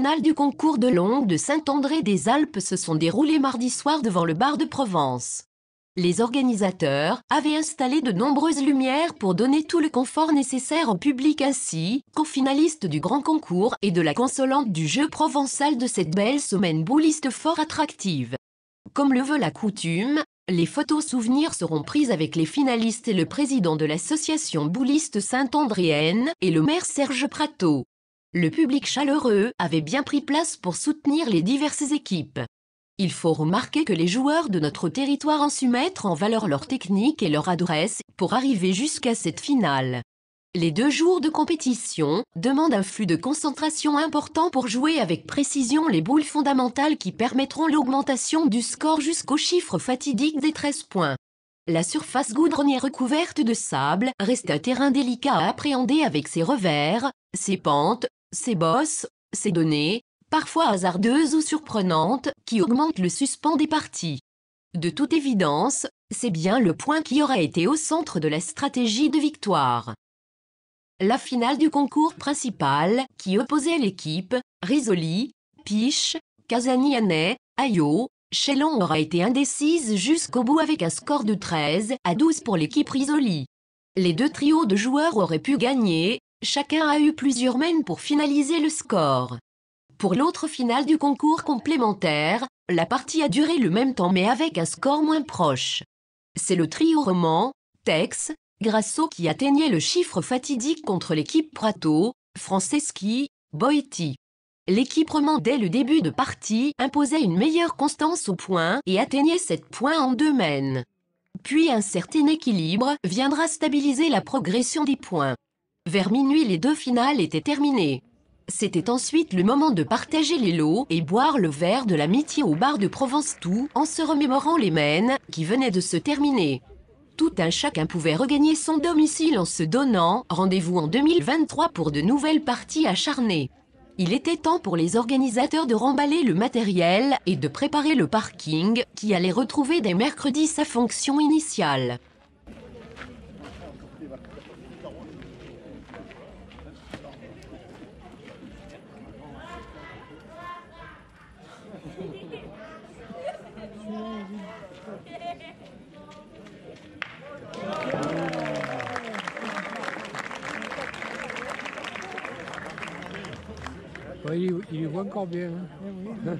finales du concours de longue de Saint-André-des-Alpes se sont déroulées mardi soir devant le bar de Provence. Les organisateurs avaient installé de nombreuses lumières pour donner tout le confort nécessaire au public ainsi qu'aux finalistes du grand concours et de la consolante du jeu provençal de cette belle semaine bouliste fort attractive. Comme le veut la coutume, les photos souvenirs seront prises avec les finalistes et le président de l'association bouliste saint-andréenne et le maire Serge Prateau. Le public chaleureux avait bien pris place pour soutenir les diverses équipes. Il faut remarquer que les joueurs de notre territoire ont su mettre en valeur leur technique et leur adresse pour arriver jusqu'à cette finale. Les 2 jours de compétition demandent un flux de concentration important pour jouer avec précision les boules fondamentales qui permettront l'augmentation du score jusqu'au chiffre fatidique des 13 points. La surface goudronnière recouverte de sable reste un terrain délicat à appréhender avec ses revers, ses pentes, ses bosses, ses données, parfois hasardeuses ou surprenantes, qui augmentent le suspens des parties. De toute évidence, c'est bien le point qui aura été au centre de la stratégie de victoire. La finale du concours principal, qui opposait l'équipe Risoli, Piche, Casanianais, Ayot, Chellon aura été indécise jusqu'au bout avec un score de 13-12 pour l'équipe Risoli. Les 2 trios de joueurs auraient pu gagner, chacun a eu plusieurs mènes pour finaliser le score. Pour l'autre finale du concours complémentaire, la partie a duré le même temps mais avec un score moins proche. C'est le trio roman, Tex, Grasso qui atteignait le chiffre fatidique contre l'équipe Prato, Franceschi, Boetti. L'équipe roman dès le début de partie imposait une meilleure constance au point et atteignait 7 points en 2 mènes. Puis un certain équilibre viendra stabiliser la progression des points. Vers minuit les 2 finales étaient terminées. C'était ensuite le moment de partager les lots et boire le verre de l'amitié au bar de Provence tout en se remémorant les mènes qui venaient de se terminer. Tout un chacun pouvait regagner son domicile en se donnant rendez-vous en 2023 pour de nouvelles parties acharnées. Il était temps pour les organisateurs de remballer le matériel et de préparer le parking qui allait retrouver dès mercredi sa fonction initiale. Ouais, il voit encore bien. Hein.